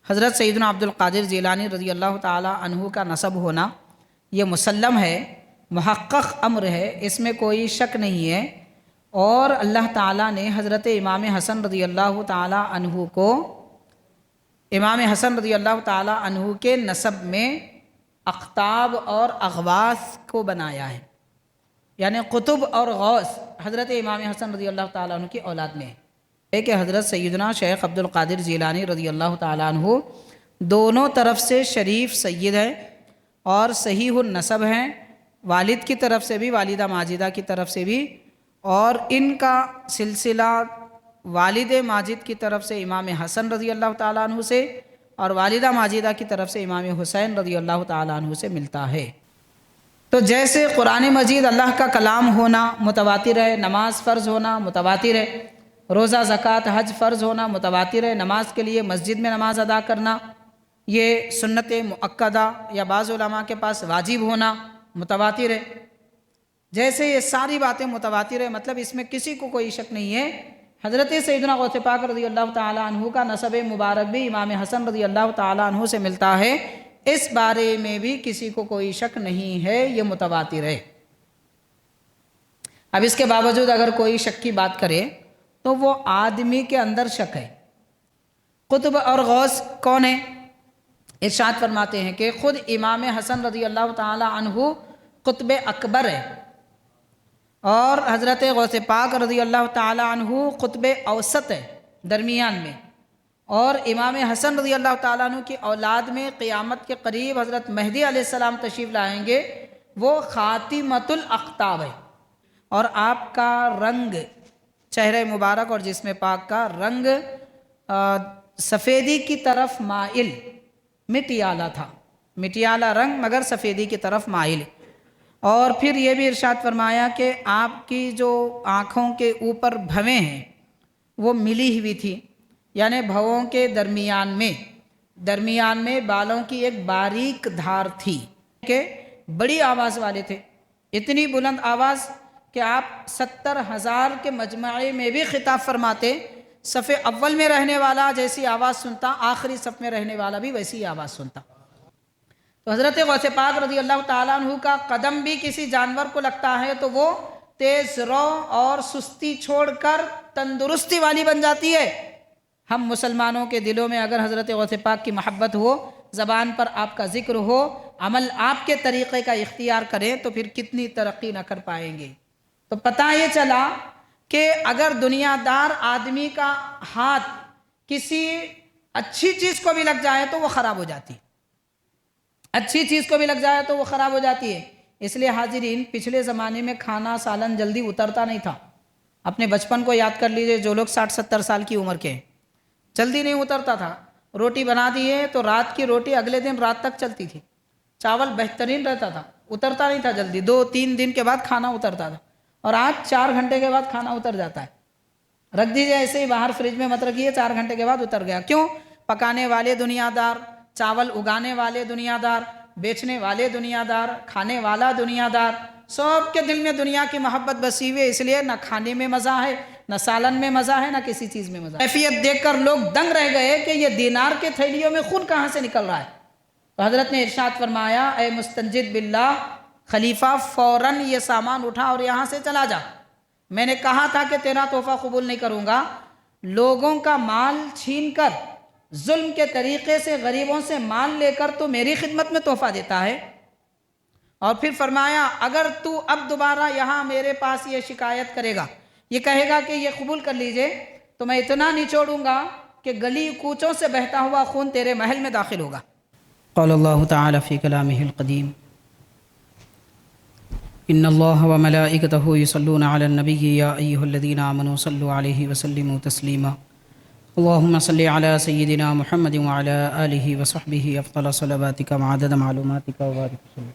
حضرت سیدنا عبد القادر جیلانی رضی اللہ تعالی عنہ کا نسب ہونا یہ مسلم ہے، محقق امر ہے، اس میں کوئی شک نہیں ہے۔ اور اللہ تعالیٰ نے حضرت امام حسن رضی اللہ تعالی عنہ کو امام حسن رضی اللہ تعالی عنہ کے نسب میں اقطاب اور اغواث کو بنایا ہے، یعنی قطب اور غوث حضرت امام حسن رضی اللہ تعالیٰ عنہ کی اولاد میں ہے کہ حضرت سیدنا شیخ عبد القادر جیلانی رضی اللہ تعالیٰ عنہ دونوں طرف سے شریف سید ہیں اور صحیح النسب ہیں، والد کی طرف سے بھی، والدہ ماجدہ کی طرف سے بھی، اور ان کا سلسلہ والد ماجد کی طرف سے امام حسن رضی اللہ تعالیٰ عنہ سے اور والدہ ماجدہ کی طرف سے امام حسین رضی اللہ تعالیٰ عنہ سے ملتا ہے۔ تو جیسے قرآن مجید اللہ کا کلام ہونا متواتر ہے، نماز فرض ہونا متواتر ہے، روزہ زکوٰۃ حج فرض ہونا متواتر ہے، نماز کے لیے مسجد میں نماز ادا کرنا یہ سنت مؤکدہ یا بعض علماء کے پاس واجب ہونا متواتر ہے، جیسے یہ ساری باتیں متواتر ہے، مطلب اس میں کسی کو کوئی شک نہیں ہے۔ حضرت سیدنا غوث پاک رضی اللہ تعالیٰ عنہ کا نسب مبارک بھی امام حسن رضی اللہ تعالیٰ عنہ سے ملتا ہے، اس بارے میں بھی کسی کو کوئی شک نہیں ہے، یہ متواتر ہے۔ اب اس کے باوجود اگر کوئی شک کی بات کرے تو وہ آدمی کے اندر شک ہے۔ قطب اور غوث کون ہیں؟ ارشاد فرماتے ہیں کہ خود امام حسن رضی اللہ تعالی عنہ قطب اکبر ہے، اور حضرت غوث پاک رضی اللہ تعالی عنہ قطب اوسط ہے، درمیان میں، اور امام حسن رضی اللہ تعالیٰ عنہ کی اولاد میں قیامت کے قریب حضرت مہدی علیہ السلام تشریف لائیں گے، وہ خاتمۃ الاقطاب ہے، اور آپ کا رنگ، چہرہ مبارک اور جسم پاک کا رنگ سفیدی کی طرف مائل، مٹیالہ تھا، مٹیالہ رنگ مگر سفیدی کی طرف مائل۔ اور پھر یہ بھی ارشاد فرمایا کہ آپ کی جو آنکھوں کے اوپر بھویں ہیں وہ ملی ہوئی تھی، یعنی بھووں کے درمیان میں بالوں کی ایک باریک دھار تھی کہ بڑی آواز والے تھے، اتنی بلند آواز کہ آپ 70,000 کے مجمعے میں بھی خطاب فرماتے، صف اول میں رہنے والا جیسی آواز سنتا، آخری صف میں رہنے والا بھی ویسی آواز سنتا۔ تو حضرت غوث پاک رضی اللہ تعالیٰ عنہ کا قدم بھی کسی جانور کو لگتا ہے تو وہ تیز رو اور سستی چھوڑ کر تندرستی والی بن جاتی ہے۔ ہم مسلمانوں کے دلوں میں اگر حضرت غوث پاک کی محبت ہو، زبان پر آپ کا ذکر ہو، عمل آپ کے طریقے کا اختیار کریں تو پھر کتنی ترقی نہ کر پائیں گے۔ تو پتہ یہ چلا کہ اگر دنیا دار آدمی کا ہاتھ کسی اچھی چیز کو بھی لگ جائے تو وہ خراب ہو جاتی، اچھی چیز کو بھی لگ جائے تو وہ خراب ہو جاتی ہے۔ اس لیے حاضرین، پچھلے زمانے میں کھانا سالن جلدی اترتا نہیں تھا۔ اپنے بچپن کو یاد کر لیجئے، جو لوگ 60-70 سال کی عمر کے ہیں، جلدی نہیں اترتا تھا۔ روٹی بنا دیے تو رات کی روٹی اگلے دن رات تک چلتی تھی، چاول بہترین رہتا تھا، اترتا نہیں تھا جلدی، 2-3 دن کے بعد کھانا اترتا تھا، اور آج 4 گھنٹے کے بعد کھانا اتر جاتا ہے۔ رکھ دیجئے ایسے ہی باہر فریج میں مت رکھیے، 4 گھنٹے کے بعد اتر گیا۔ کیوں؟ پکانے والے دنیا دار، چاول اگانے والے دنیا دار، بیچنے والے دنیا دار، کھانے والا دنیا دار، سب کے دل میں دنیا کی محبت بسی ہوئی ہے، اس لیے نہ کھانے میں مزہ ہے، نہ سالن میں مزہ ہے، نہ کسی چیز میں مزہ ہے۔ کیفیت دیکھ کر لوگ دنگ رہ گئے کہ یہ دینار کے تھیلیوں میں خون کہاں سے نکل رہا ہے۔ تو حضرت نے ارشاد فرمایا، اے مستنجد باللہ خلیفہ، فوراً یہ سامان اٹھا اور یہاں سے چلا جا، میں نے کہا تھا کہ تیرا تحفہ قبول نہیں کروں گا۔ لوگوں کا مال چھین کر، ظلم کے طریقے سے غریبوں سے مال لے کر تو میری خدمت میں تحفہ دیتا ہے۔ اور پھر فرمایا، اگر تو اب دوبارہ یہاں میرے پاس یہ شکایت کرے گا، یہ کہے گا کہ یہ قبول کر لیجئے، تو میں اتنا نچوڑوں گا کہ گلی کوچوں سے بہتا ہوا خون تیرے محل میں داخل ہوگا۔ قال اللہ تعالی فی کلامہ القدیم، ان اللہ وملائکتہ یصلون علی النبی یا ایھا الذین آمنوا صلوا علیہ وسلموا تسلیما، اللہم صلی علی سیدنا محمد وعلی آلہ وصحبہ افضل صلواتک وعدد معلوماتک وبارک وسلم۔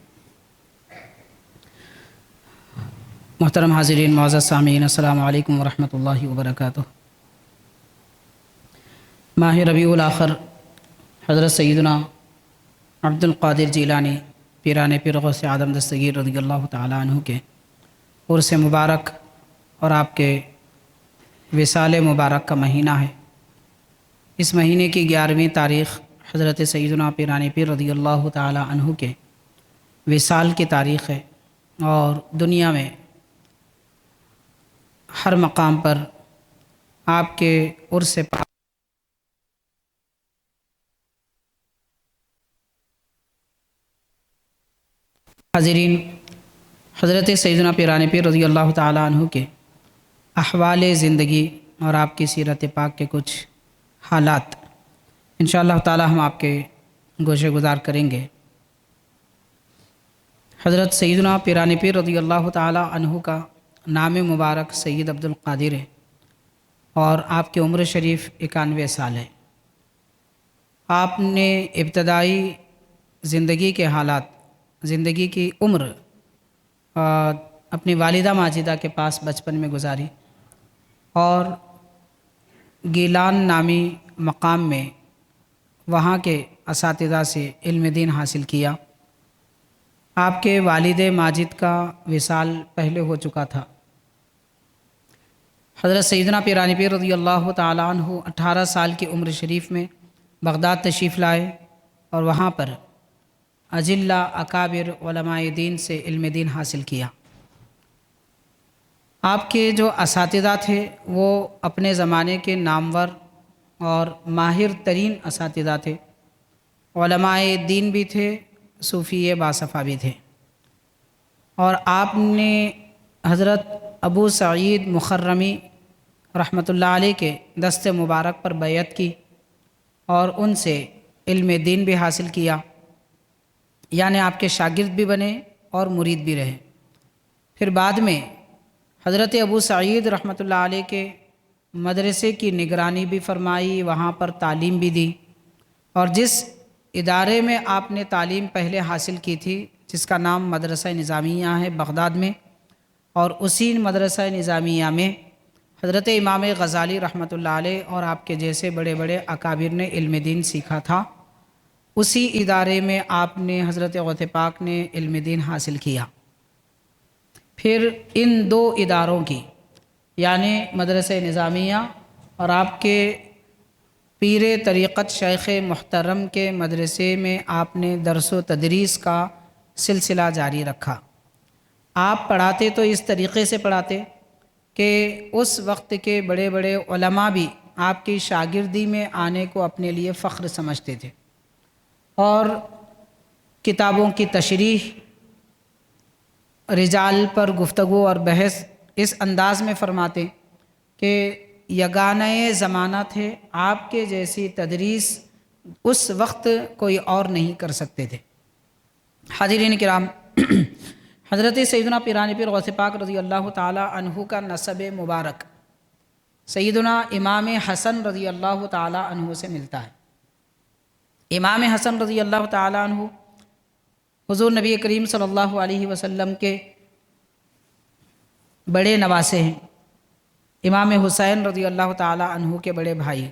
محترم حاضرین، معزز سامعین، السلام علیکم ورحمۃ اللہ وبرکاتہ۔ ماہ ربیع الاخر حضرت سیدنا عبد القادر جیلانی پیران پیر غوث اعظم دستگیر رضی اللہ تعالیٰ عنہ کے عرس مبارک اور آپ کے وصال مبارک کا مہینہ ہے۔ اس مہینے کی 11ویں تاریخ حضرت سیدنا پیران پیر رضی اللہ تعالی عنہ کے وصال کی تاریخ ہے، اور دنیا میں ہر مقام پر آپ کے عرس پاک حاضرین، حضرت سیدنا پیران پیر رضی اللہ تعالی عنہ کے احوال زندگی اور آپ کی سیرت پاک کے کچھ حالات انشاءاللہ تعالی ہم آپ کے گوشے گزار کریں گے۔ حضرت سیدنا پیران پیر رضی اللہ تعالی عنہ کا نام مبارک سید عبد القادر ہے، اور آپ کی عمر شریف 91 سال ہے۔ آپ نے ابتدائی زندگی کے حالات، زندگی کی عمر اپنی والدہ ماجدہ کے پاس بچپن میں گزاری، اور گیلان نامی مقام میں وہاں کے اساتذہ سے علم دین حاصل کیا۔ آپ کے والد ماجد کا وصال پہلے ہو چکا تھا۔ حضرت سیدنا پیران پیر رضی اللہ تعالی عنہ 18 سال کی عمر شریف میں بغداد تشریف لائے، اور وہاں پر اجلہ اکابر علماء دین سے علم دین حاصل کیا۔ آپ کے جو اساتذہ تھے وہ اپنے زمانے کے نامور اور ماہر ترین اساتذہ تھے، علماء دین بھی تھے، صوفی باصفا بھی تھے، اور آپ نے حضرت ابو سعید مخرمی رحمۃ اللہ علیہ کے دست مبارک پر بیعت کی، اور ان سے علم دین بھی حاصل کیا، یعنی آپ کے شاگرد بھی بنے اور مرید بھی رہے۔ پھر بعد میں حضرت ابو سعید رحمۃ اللہ علیہ کے مدرسے کی نگرانی بھی فرمائی، وہاں پر تعلیم بھی دی، اور جس ادارے میں آپ نے تعلیم پہلے حاصل کی تھی جس کا نام مدرسہ نظامیہ ہے بغداد میں، اور اسی مدرسہ نظامیہ میں حضرت امام غزالی رحمۃ اللہ علیہ اور آپ کے جیسے بڑے بڑے اکابر نے علم دین سیکھا تھا۔ اسی ادارے میں آپ نے حضرت غوث پاک نے علم دین حاصل کیا۔ پھر ان دو اداروں کی، یعنی مدرسہ نظامیہ اور آپ کے پیر طریقت شیخ محترم کے مدرسے میں آپ نے درس و تدریس کا سلسلہ جاری رکھا۔ آپ پڑھاتے تو اس طریقے سے پڑھاتے کہ اس وقت کے بڑے بڑے علماء بھی آپ کی شاگردی میں آنے کو اپنے لیے فخر سمجھتے تھے، اور کتابوں کی تشریح، رجال پر گفتگو اور بحث اس انداز میں فرماتے کہ یگانہ زمانہ تھے، آپ کے جیسی تدریس اس وقت کوئی اور نہیں کر سکتے تھے۔ حاضرین کرام، حضرت سیدنا پیران پیر غوث پاک رضی اللہ تعالی عنہ کا نسب مبارک سیدنا امام حسن رضی اللہ تعالی عنہ سے ملتا ہے۔ امام حسن رضی اللہ تعالی عنہ حضور نبی کریم صلی اللہ علیہ وسلم کے بڑے نواسے ہیں۔ امام حسین رضی اللہ تعالی عنہ کے بڑے بھائی۔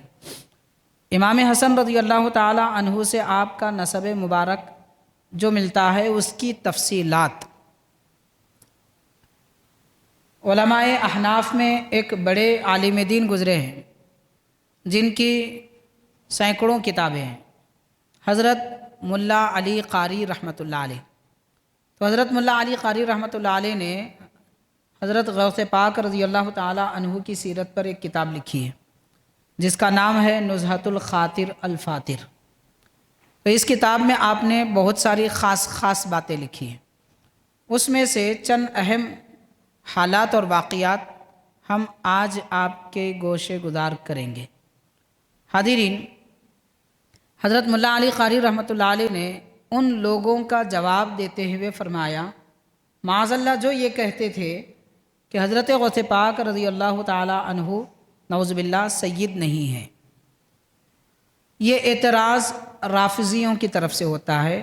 امام حسن رضی اللہ تعالی عنہ سے آپ کا نسب مبارک جو ملتا ہے اس کی تفصیلات علماء احناف میں ایک بڑے عالم دین گزرے ہیں جن کی سینکڑوں کتابیں ہیں، حضرت ملا علی قاری رحمۃ اللہ علیہ۔ تو حضرت ملا علی قاری رحمۃ اللہ علیہ نے حضرت غوث پاک رضی اللہ تعالی عنہ کی سیرت پر ایک کتاب لکھی ہے جس کا نام ہے نزہۃ الخاطر الفاتر۔ تو اس کتاب میں آپ نے بہت ساری خاص باتیں لکھی ہیں، اس میں سے چند اہم حالات اور واقعات ہم آج آپ کے گوشے گزار کریں گے۔ حاضرین، حضرت ملا علی قاری رحمۃ اللہ علیہ نے ان لوگوں کا جواب دیتے ہوئے فرمایا، معاذ اللہ جو یہ کہتے تھے کہ حضرت غوث پاک رضی اللہ تعالی عنہ نعوذ باللہ سید نہیں ہے، یہ اعتراض رافضیوں کی طرف سے ہوتا ہے۔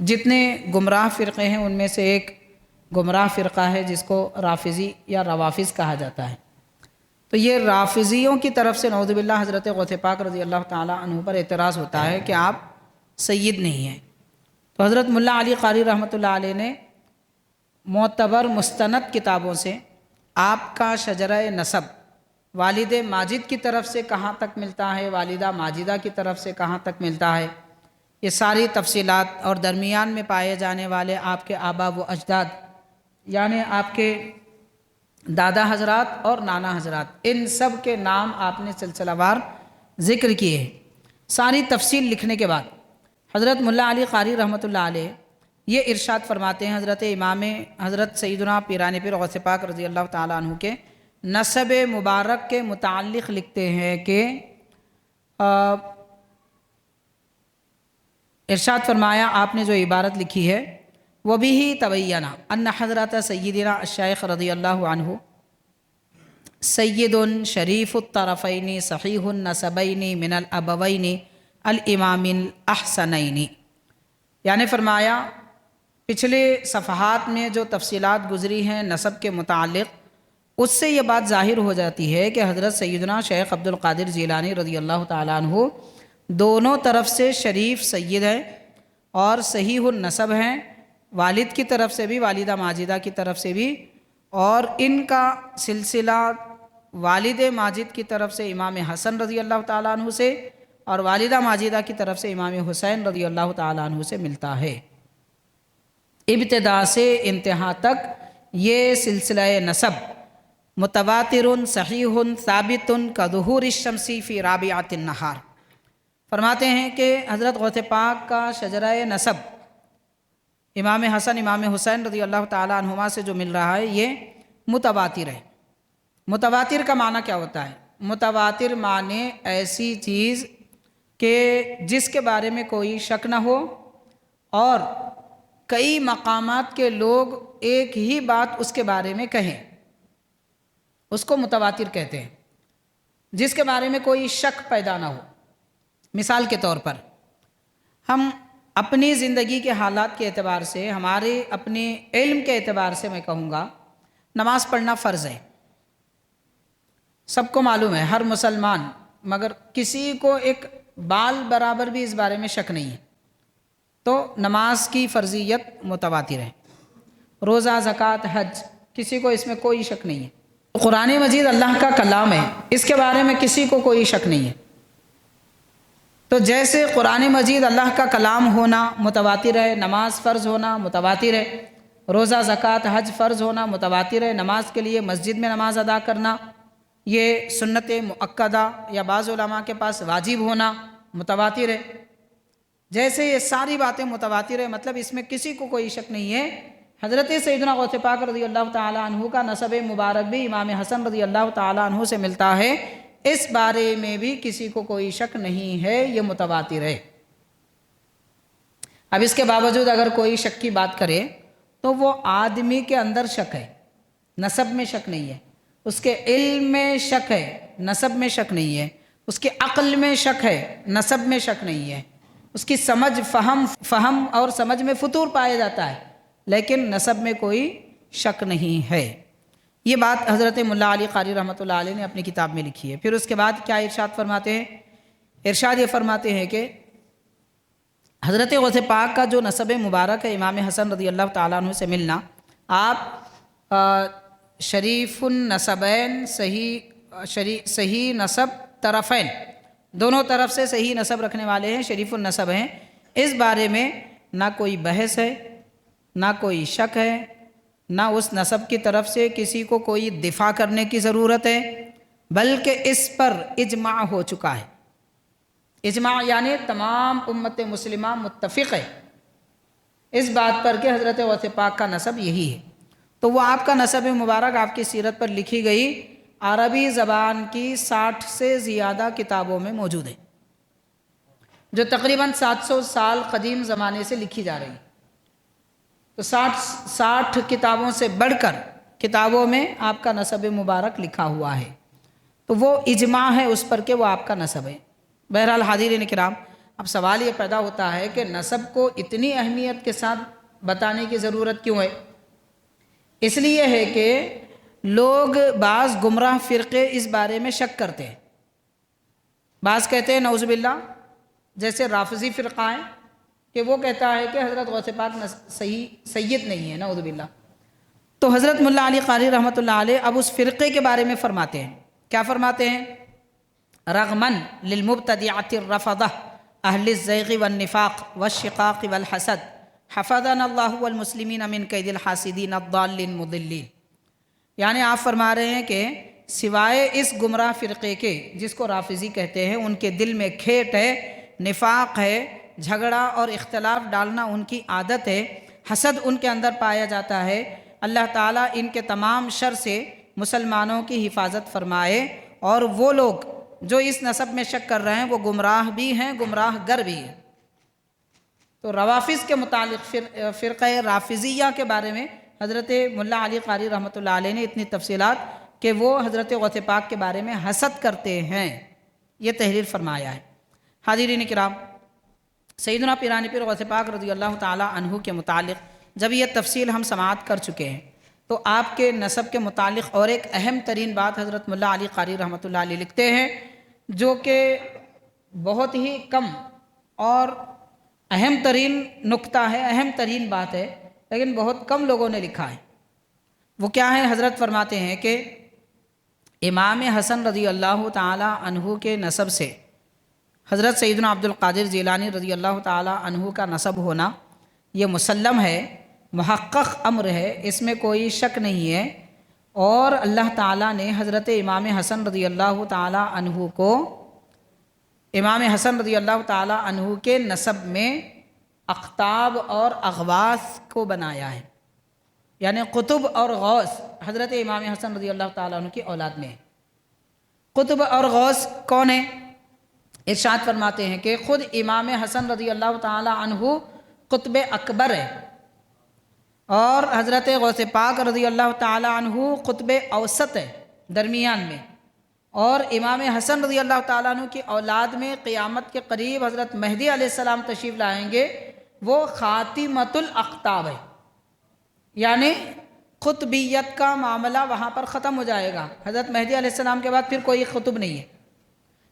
جتنے گمراہ فرقے ہیں ان میں سے ایک گمراہ فرقہ ہے جس کو رافضی یا روافض کہا جاتا ہے۔ تو یہ رافضیوں کی طرف سے نعوذ باللہ حضرت غوث پاک رضی اللہ تعالی عنہ پر اعتراض ہوتا ہے کہ آپ سید نہیں ہیں۔ تو حضرت ملا علی قاری رحمۃ اللہ علیہ نے معتبر مستند کتابوں سے آپ کا شجرہ نسب والد ماجد کی طرف سے کہاں تک ملتا ہے، والدہ ماجدہ کی طرف سے کہاں تک ملتا ہے، یہ ساری تفصیلات، اور درمیان میں پائے جانے والے آپ کے آبا و اجداد یعنی آپ کے دادا حضرات اور نانا حضرات، ان سب کے نام آپ نے سلسلہ وار ذکر کیے ہیں۔ ساری تفصیل لکھنے کے بعد حضرت ملا علی قاری رحمۃ اللہ علیہ یہ ارشاد فرماتے ہیں، حضرت امام حضرت سیدنا پیران پیر غوث پاک رضی اللہ تعالیٰ عنہ کے نسب مبارک کے متعلق لکھتے ہیں کہ ارشاد فرمایا آپ نے جو عبارت لکھی ہے، وہ بھی تبینہ ان حضرت سیدنا الشیخ رضی اللہ عنہ سید شریف الطرفین صحیح النسبین من الابوین الامام الاحسنین، یعنی فرمایا پچھلے صفحات میں جو تفصیلات گزری ہیں نسب کے متعلق، اس سے یہ بات ظاہر ہو جاتی ہے کہ حضرت سیدنا شیخ عبد القادر جیلانی رضی اللہ تعالیٰ عنہ دونوں طرف سے شریف سید ہیں اور صحیح النسب ہیں، والد کی طرف سے بھی، والدہ ماجدہ کی طرف سے بھی، اور ان کا سلسلہ والد ماجد کی طرف سے امام حسن رضی اللہ تعالیٰ عنہ سے اور والدہ ماجدہ کی طرف سے امام حسین رضی اللہ تعالیٰ عنہ سے ملتا ہے۔ ابتدا سے انتہا تک یہ سلسلہ نسب متواتر صحیح ثابت کظہور الشمس فی رابعۃ النہار، فرماتے ہیں کہ حضرت غوث پاک کا شجرہ نسب امام حسن امام حسین رضی اللہ تعالیٰ عنہما سے جو مل رہا ہے یہ متواتر ہے۔ متواتر کا معنی کیا ہوتا ہے؟ متواتر معنی ایسی چیز کہ جس کے بارے میں کوئی شک نہ ہو اور کئی مقامات کے لوگ ایک ہی بات اس کے بارے میں کہیں، اس کو متواتر کہتے ہیں، جس کے بارے میں کوئی شک پیدا نہ ہو۔ مثال کے طور پر ہم اپنی زندگی کے حالات کے اعتبار سے، ہمارے اپنے علم کے اعتبار سے میں کہوں گا نماز پڑھنا فرض ہے، سب کو معلوم ہے، ہر مسلمان، مگر کسی کو ایک بال برابر بھی اس بارے میں شک نہیں ہے، تو نماز کی فرضیت متواتر ہے۔ روزہ، زکوٰۃ، حج، کسی کو اس میں کوئی شک نہیں ہے۔ قرآن مجید اللہ کا کلام ہے، اس کے بارے میں کسی کو کوئی شک نہیں ہے۔ تو جیسے قرآن مجید اللہ کا کلام ہونا متواتر ہے، نماز فرض ہونا متواتر ہے، روزہ، زکوٰۃ، حج فرض ہونا متواتر ہے، نماز کے لیے مسجد میں نماز ادا کرنا یہ سنت مؤکدہ یا بعض علماء کے پاس واجب ہونا متواتر ہے، جیسے یہ ساری باتیں متواتر ہے، مطلب اس میں کسی کو کوئی شک نہیں ہے۔ حضرت سیدنا غوث پاک رضی اللہ تعالیٰ عنہ کا نسب مبارک بھی امام حسن رضی اللہ تعالیٰ عنہ سے ملتا ہے، اس بارے میں بھی کسی کو کوئی شک نہیں ہے، یہ متواتر ہے۔ اب اس کے باوجود اگر کوئی شک کی بات کرے تو وہ آدمی کے اندر شک ہے، نسب میں شک نہیں ہے، اس کے علم میں شک ہے، نسب میں شک نہیں ہے، اس کے عقل میں شک ہے، نسب میں شک نہیں ہے، اس کی سمجھ فہم اور سمجھ میں فطور پایا جاتا ہے، لیکن نسب میں کوئی شک نہیں ہے۔ یہ بات حضرت ملا علی قاری رحمۃ اللہ علیہ نے اپنی کتاب میں لکھی ہے۔ پھر اس کے بعد کیا ارشاد فرماتے ہیں؟ ارشاد یہ فرماتے ہیں کہ حضرت غوث پاک کا جو نسب مبارک ہے امام حسن رضی اللہ تعالیٰ عنہ سے ملنا، آپ شریف النسبین صحیح نسب طرفین، دونوں طرف سے صحیح نسب رکھنے والے ہیں، شریف النسب ہیں، اس بارے میں نہ کوئی بحث ہے، نہ کوئی شک ہے، نہ اس نسب کی طرف سے کسی کو کوئی دفاع کرنے کی ضرورت ہے، بلکہ اس پر اجماع ہو چکا ہے۔ اجماع یعنی تمام امت مسلمہ متفق ہے اس بات پر کہ حضرت غوث پاک کا نسب یہی ہے۔ تو وہ آپ کا نسب مبارک آپ کی سیرت پر لکھی گئی عربی زبان کی 60 سے زیادہ کتابوں میں موجود ہے، جو تقریباً 700 سال قدیم زمانے سے لکھی جا رہی ہے۔ تو 60 کتابوں سے بڑھ کر کتابوں میں آپ کا نسب مبارک لکھا ہوا ہے، تو وہ اجماع ہے اس پر کہ وہ آپ کا نسب ہے۔ بہرحال حاضرین کرام، اب سوال یہ پیدا ہوتا ہے کہ نسب کو اتنی اہمیت کے ساتھ بتانے کی ضرورت کیوں ہے؟ اس لیے ہے کہ لوگ بعض گمراہ فرقے اس بارے میں شک کرتے ہیں، بعض کہتے ہیں نعوذ باللہ، جیسے رافضی فرقہ ہے کہ وہ کہتا ہے کہ حضرت غوث پاک سید نہیں ہے، نعوذ باللہ۔ تو حضرت ملا علی قاری رحمۃ اللہ علیہ اب اس فرقے کے بارے میں فرماتے ہیں کیا فرماتے ہیں؟ رغمن للمبتدعۃ الرفضہ اہل الزیغ والنفاق والشقاق والحسد حفظنا اللہ والمسلمین من کید الحاسدین الضالین المضلین. یعنی آپ فرما رہے ہیں کہ سوائے اس گمراہ فرقے کے جس کو رافضی کہتے ہیں، ان کے دل میں کھیٹ ہے، نفاق ہے، جھگڑا اور اختلاف ڈالنا ان کی عادت ہے، حسد ان کے اندر پایا جاتا ہے. اللہ تعالیٰ ان کے تمام شر سے مسلمانوں کی حفاظت فرمائے. اور وہ لوگ جو اس نسب میں شک کر رہے ہیں وہ گمراہ بھی ہیں، گمراہ گر بھی ہیں. تو روافظ کے متعلق فرقہ رافضیہ کے بارے میں حضرت ملا علی قاری رحمۃ اللہ علیہ نے اتنی تفصیلات کہ وہ حضرت غوث پاک کے بارے میں حسد کرتے ہیں، یہ تحریر فرمایا ہے. حاضرین کرام، سیدنا پیرانی پیر غوث پاک رضی اللہ تعالیٰ عنہ کے متعلق جب یہ تفصیل ہم سماعت کر چکے ہیں تو آپ کے نسب کے متعلق اور ایک اہم ترین بات حضرت ملا علی قاری رحمۃ اللہ علیہ لکھتے ہیں، جو کہ بہت ہی کم اور اہم ترین نکتہ ہے، اہم ترین بات ہے، لیکن بہت کم لوگوں نے لکھا ہے. وہ کیا ہے؟ حضرت فرماتے ہیں کہ امام حسن رضی اللہ تعالیٰ عنہ کے نسب سے حضرت سیدنا عبد القادر جیلانی رضی اللہ تعالیٰ عنہ کا نسب ہونا یہ مسلم ہے، محقق امر ہے، اس میں کوئی شک نہیں ہے. اور اللہ تعالیٰ نے حضرت امام حسن رضی اللہ تعالیٰ عنہ کو، امام حسن رضی اللہ تعالیٰ عنہ کے نسب میں اقطاب اور اغواث کو بنایا ہے. یعنی قطب اور غوث حضرت امام حسن رضی اللہ تعالیٰ عنہ کی اولاد میں ہے. قطب اور غوث کون ہیں؟ ارشاد فرماتے ہیں کہ خود امام حسن رضی اللہ تعالیٰ عنہ قطب اکبر ہے، اور حضرت غوث پاک رضی اللہ تعالیٰ عنہ قطب اوسط ہے، درمیان میں. اور امام حسن رضی اللہ تعالیٰ عنہ کی اولاد میں قیامت کے قریب حضرت مہدی علیہ السلام تشریف لائیں گے، وہ خاتمۃ الاقطاب ہے. یعنی قطبیت کا معاملہ وہاں پر ختم ہو جائے گا، حضرت مہدی علیہ السلام کے بعد پھر کوئی قطب نہیں ہے.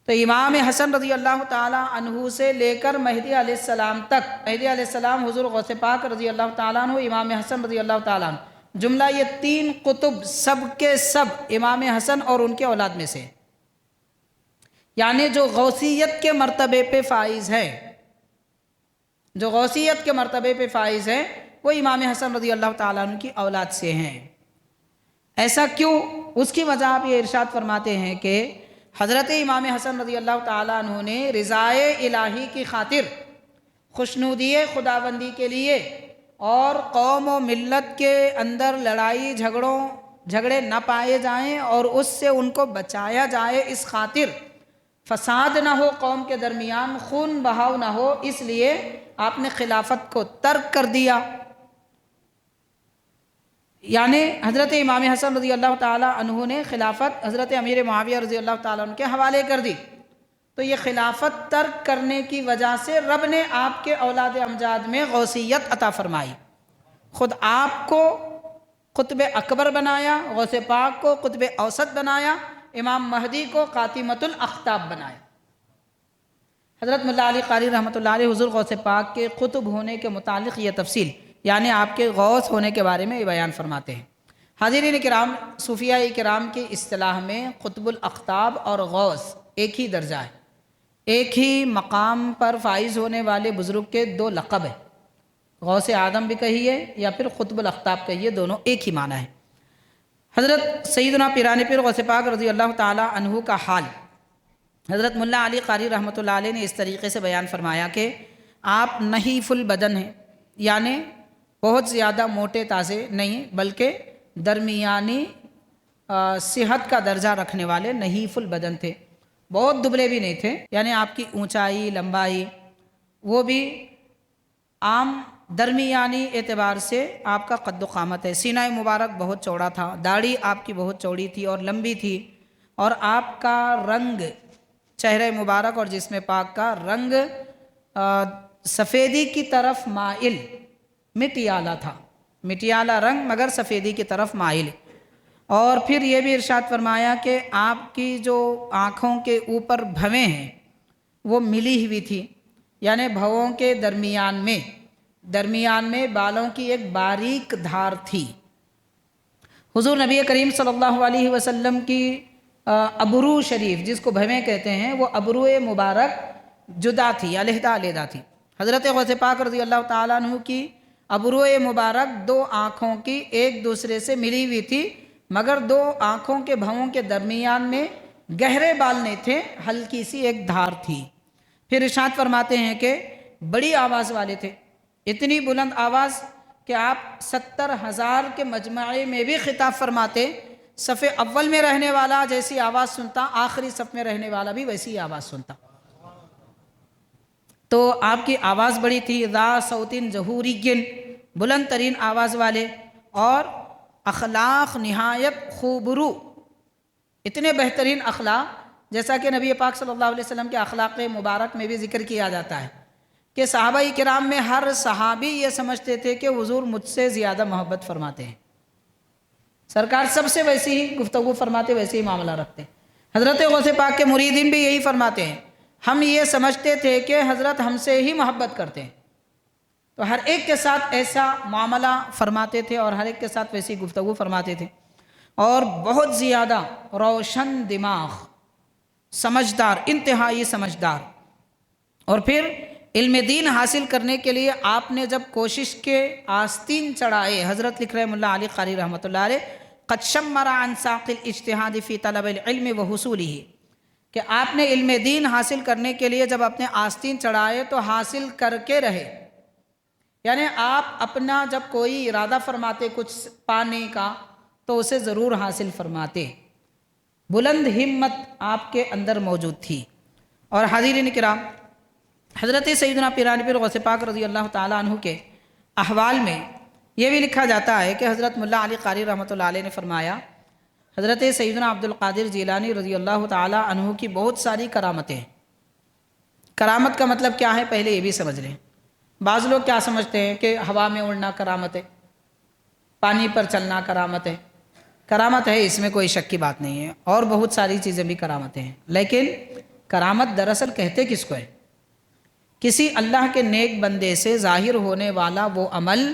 تو امام حسن رضی اللہ تعالیٰ عنہ سے لے کر مہدی علیہ السلام تک، مہدی علیہ السلام، حضور غوث پاک رضی اللہ تعالیٰ عنہ، امام حسن رضی اللہ تعالیٰ عنہ، جملہ یہ تین قطب سب کے سب امام حسن اور ان کے اولاد میں سے. یعنی جو غوثیت کے مرتبے پہ فائز ہے، جو غوثیت کے مرتبے پہ فائز ہے، وہ امام حسن رضی اللہ تعالیٰ عنہ کی اولاد سے ہیں. ایسا کیوں؟ اس کی وجہ آپ یہ ارشاد فرماتے ہیں کہ حضرت امام حسن رضی اللہ تعالیٰ عنہ نے رضائے الہی کی خاطر، خوشنودی خداوندی کے لیے، اور قوم و ملت کے اندر لڑائی جھگڑے نہ پائے جائیں اور اس سے ان کو بچایا جائے، اس خاطر فساد نہ ہو قوم کے درمیان، خون بہاؤ نہ ہو، اس لیے آپ نے خلافت کو ترک کر دیا. یعنی حضرت امام حسن رضی اللہ تعالیٰ عنہ نے خلافت حضرت امیر معاویہ رضی اللہ تعالیٰ عنہ کے حوالے کر دی. تو یہ خلافت ترک کرنے کی وجہ سے رب نے آپ کے اولاد امجاد میں غوثیت عطا فرمائی. خود آپ کو قطب اکبر بنایا، غوث پاک کو قطب اوسط بنایا، امام مہدی کو خاتمۃ الاقطاب بنایا. حضرت ملا علی قاری رحمۃ اللہ علیہ حضور غوث پاک کے قطب ہونے کے متعلق یہ تفصیل، یعنی آپ کے غوث ہونے کے بارے میں یہ بیان فرماتے ہیں. حاضرین کرام، صوفیاء کرام کی اصطلاح میں قطب الاقطاب اور غوث ایک ہی درجہ ہے، ایک ہی مقام پر فائز ہونے والے بزرگ کے دو لقب ہیں. غوث اعظم بھی کہیے یا پھر قطب الاقطاب کہیے، دونوں ایک ہی معنی ہے. حضرت سیدنا پیرانی پیر غوث پاک رضی اللہ تعالیٰ عنہ کا حال حضرت ملا علی قاری رحمۃ اللہ علیہ نے اس طریقے سے بیان فرمایا کہ آپ نحیف البدن ہیں، یعنی بہت زیادہ موٹے تازے نہیں بلکہ درمیانی صحت کا درجہ رکھنے والے نحیف البدن تھے. بہت دبلے بھی نہیں تھے، یعنی آپ کی اونچائی لمبائی وہ بھی عام درمیانی اعتبار سے آپ کا قد و قامت ہے. سینہ مبارک بہت چوڑا تھا، داڑھی آپ کی بہت چوڑی تھی اور لمبی تھی، اور آپ کا رنگ، چہرہ مبارک اور جسم پاک کا رنگ سفیدی کی طرف مائل، مٹیالہ تھا، مٹیالہ رنگ مگر سفیدی کی طرف مائل. اور پھر یہ بھی ارشاد فرمایا کہ آپ کی جو آنکھوں کے اوپر بھویں ہیں وہ ملی ہوئی تھی، یعنی بھووں کے درمیان میں بالوں کی ایک باریک دھار تھی. حضور نبی کریم صلی اللہ علیہ وسلم کی ابرو شریف جس کو بھویں کہتے ہیں، وہ ابرو مبارک جدا تھی، علیحدہ علیحدہ تھی۔ حضرت غوث پاک رضی اللہ تعالیٰ عنہ کی ابرو مبارک دو آنکھوں کی ایک دوسرے سے ملی ہوئی تھی، مگر دو آنکھوں کے بھووں کے درمیان میں گہرے بال نہیں تھے، ہلکی سی ایک دھار تھی۔ پھر ارشاد فرماتے ہیں کہ بڑی آواز والے تھے، اتنی بلند آواز کہ آپ 70,000 کے مجمعے میں بھی خطاب فرماتے، صف اول میں رہنے والا جیسی آواز سنتا، آخری صف میں رہنے والا بھی ویسی آواز سنتا۔ تو آپ کی آواز بڑی تھی، ذا صوت جہوری، بلند ترین آواز والے، اور اخلاق نہایت خوبرو، اتنے بہترین اخلاق، جیسا کہ نبی پاک صلی اللہ علیہ وسلم کے اخلاق مبارک میں بھی ذکر کیا جاتا ہے کہ صحابہ کرام میں ہر صحابی یہ سمجھتے تھے کہ حضور مجھ سے زیادہ محبت فرماتے ہیں، سرکار سب سے ویسی ہی گفتگو فرماتے، ویسے ہی معاملہ رکھتے۔ حضرت غوث پاک کے مریدین بھی یہی فرماتے ہیں، ہم یہ سمجھتے تھے کہ حضرت ہم سے ہی محبت کرتے ہیں، تو ہر ایک کے ساتھ ایسا معاملہ فرماتے تھے اور ہر ایک کے ساتھ ویسی گفتگو فرماتے تھے، اور بہت زیادہ روشن دماغ، سمجھدار، انتہائی سمجھدار۔ اور پھر علم دین حاصل کرنے کے لیے آپ نے جب کوشش کے آستین چڑھائے، حضرت لکھ رہے ملا علی قاری رحمۃ اللہ علیہ، قد شمر عن ساق الاجتہاد فی طلب العلم وحصولہ، کہ آپ نے علم دین حاصل کرنے کے لیے جب اپنے آستین چڑھائے تو حاصل کر کے رہے، یعنی آپ اپنا جب کوئی ارادہ فرماتے کچھ پانے کا تو اسے ضرور حاصل فرماتے، بلند ہمت آپ کے اندر موجود تھی۔ اور حاضرین کرام، حضرت سیدنا پیران پیر غوث پاک رضی اللہ تعالیٰ عنہ کے احوال میں یہ بھی لکھا جاتا ہے کہ حضرت ملا علی قاری رحمۃ اللہ علیہ نے فرمایا، حضرت سیدنا عبد القادر جیلانی رضی اللہ تعالیٰ عنہ کی بہت ساری کرامتیں ہیں۔ کرامت کا مطلب کیا ہے پہلے یہ بھی سمجھ لیں۔ بعض لوگ کیا سمجھتے ہیں کہ ہوا میں اڑنا کرامت ہے، پانی پر چلنا کرامت ہے۔ کرامت ہے، اس میں کوئی شک کی بات نہیں ہے، اور بہت ساری چیزیں بھی کرامتیں ہیں، لیکن کرامت دراصل کہتے کس کو ہے؟ کسی اللہ کے نیک بندے سے ظاہر ہونے والا وہ عمل